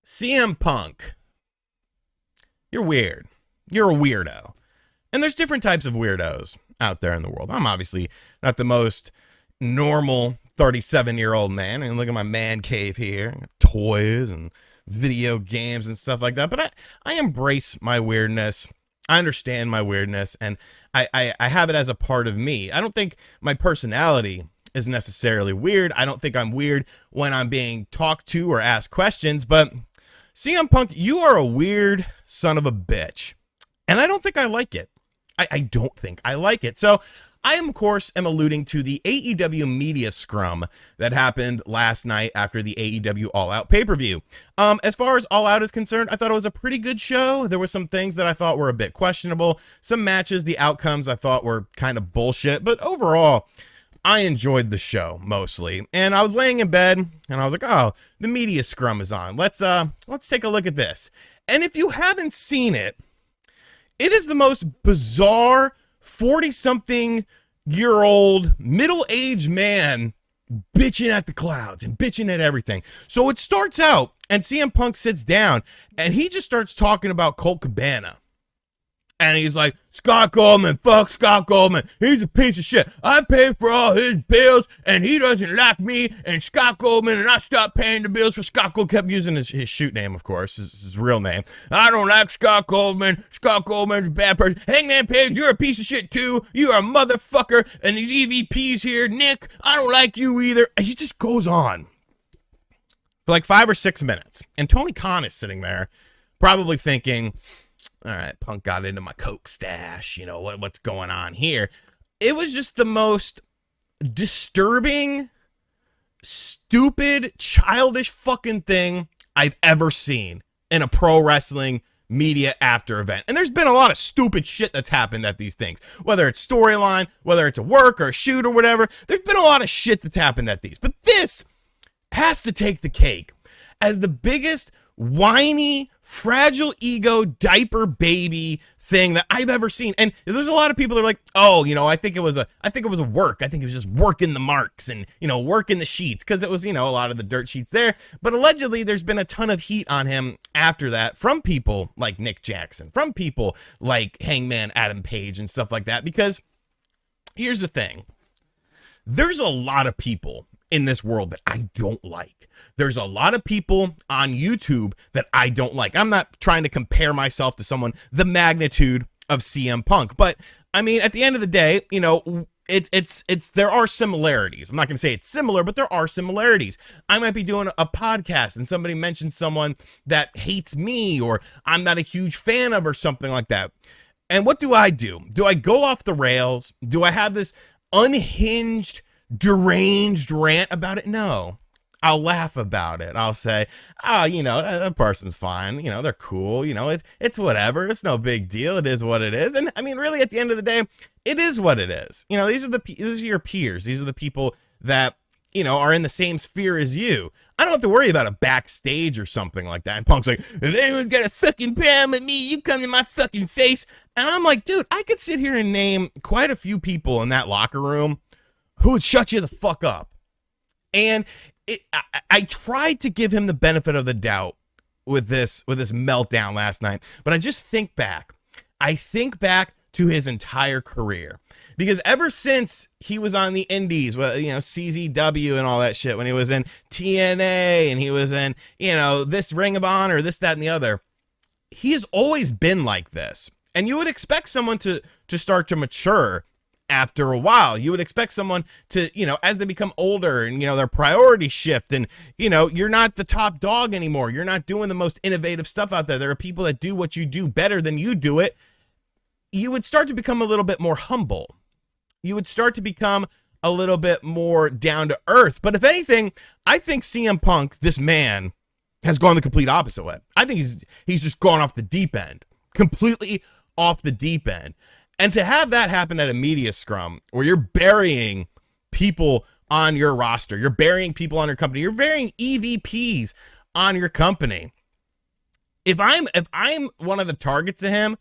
CM Punk, you're weird. You're a weirdo. And there's different types of weirdos out there in the world. I'm obviously not the most normal 37-year-old man. And look at my man cave here, toys and video games and stuff like that. But I embrace my weirdness. I understand my weirdness, and I have it as a part of me. I don't think my personality is necessarily weird. I don't think I'm weird when I'm being talked to or asked questions, but CM Punk, you are a weird son of a bitch. And I don't think I like it. I don't think I like it. So I, of course, am alluding to the AEW media scrum that happened last night after the AEW All Out pay-per-view. As far as All Out is concerned, I thought it was a pretty good show. There were some things that I thought were a bit questionable. Some matches, the outcomes I thought were kind of bullshit. But overall, I enjoyed the show mostly. And I was laying in bed and I was like, oh, the media scrum is on. Let's take a look at this. And if you haven't seen it, it is the most bizarre 40-something-year-old middle-aged man bitching at the clouds and bitching at everything. So it starts out, and CM Punk sits down, and he just starts talking about Colt Cabana. And he's like, Scott Goldman, fuck Scott Goldman. He's a piece of shit. I pay for all his bills, and he doesn't like me, and Scott Goldman, and I stopped paying the bills for Scott Goldman. Kept using his shoot name, of course, his real name. I don't like Scott Goldman. Scott Goldman's a bad person. Hangman Page, you're a piece of shit, too. You're a motherfucker. And these EVPs here, Nick, I don't like you either. And he just goes on for like 5 or 6 minutes. And Tony Khan is sitting there probably thinking, all right, Punk got into my coke stash. You know, what's going on here? It was just the most disturbing, stupid, childish fucking thing I've ever seen in a pro wrestling media after event. And there's been a lot of stupid shit that's happened at these things, whether it's storyline, whether it's a work or a shoot or whatever. There's been a lot of shit that's happened at these. But this has to take the cake as the biggest whiny, fragile ego, diaper baby thing that I've ever seen. And there's a lot of people that are like, oh, you know, I think it was a work. I think it was just working the marks and, you know, working the sheets, because it was, you know, a lot of the dirt sheets there. But allegedly there's been a ton of heat on him after that from people like Nick Jackson, from people like Hangman Adam Page and stuff like that. Because here's the thing. There's a lot of people in this world that I don't like. There's a lot of people on YouTube that I don't like. I'm not trying to compare myself to someone the magnitude of CM Punk, but I mean, at the end of the day, you know, it's there are similarities. I'm not going to say it's similar, but there are similarities. I might be doing a podcast and somebody mentions someone that hates me or I'm not a huge fan of or something like that. And what do? Do I go off the rails? Do I have this unhinged, deranged rant about it? No. I'll laugh about it. I'll say, oh, you know, that person's fine. You know, they're cool. You know, it's whatever. It's no big deal. It is what it is. And I mean, really, at the end of the day, it is what it is. You know, these are your peers. These are the people that, you know, are in the same sphere as you. I don't have to worry about a backstage or something like that. And Punk's like, if anyone's got a fucking problem with me, you come to my fucking face. And I'm like, dude, I could sit here and name quite a few people in that locker room who would shut you the fuck up. And I tried to give him the benefit of the doubt with this meltdown last night, but I just think back. I think back to his entire career, because ever since he was on the indies, well, you know, CZW and all that shit, when he was in TNA and he was in, you know, this Ring of Honor, this, that, and the other, he has always been like this. And you would expect someone to start to mature after a while. You would expect someone to, you know, as they become older and, you know, their priorities shift and, you know, you're not the top dog anymore. You're not doing the most innovative stuff out there. There are people that do what you do better than you do it. You would start to become a little bit more humble. You would start to become a little bit more down to earth. But if anything, I think CM Punk, this man, has gone the complete opposite way. I think he's just gone off the deep end, completely off the deep end. And to have that happen at a media scrum where you're burying people on your roster, you're burying people on your company, you're burying EVPs on your company. If I'm one of the targets of him,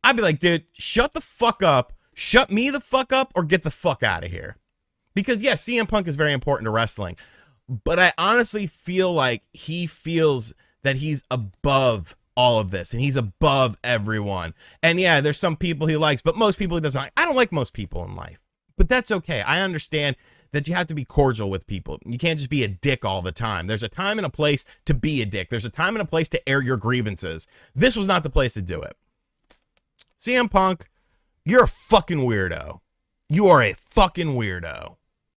I'd be like, dude, shut the fuck up, shut me the fuck up, or get the fuck out of here. Because yes, CM Punk is very important to wrestling, but I honestly feel like he feels that he's above all of this and he's above everyone. And yeah, there's some people he likes, but most people he doesn't like. I don't like most people in life, but that's okay. I understand that you have to be cordial with people. You can't just be a dick all the time. There's a time and a place to be a dick. There's a time and a place to air your grievances. This was not the place to do it. CM Punk, you're a fucking weirdo. You are a fucking weirdo.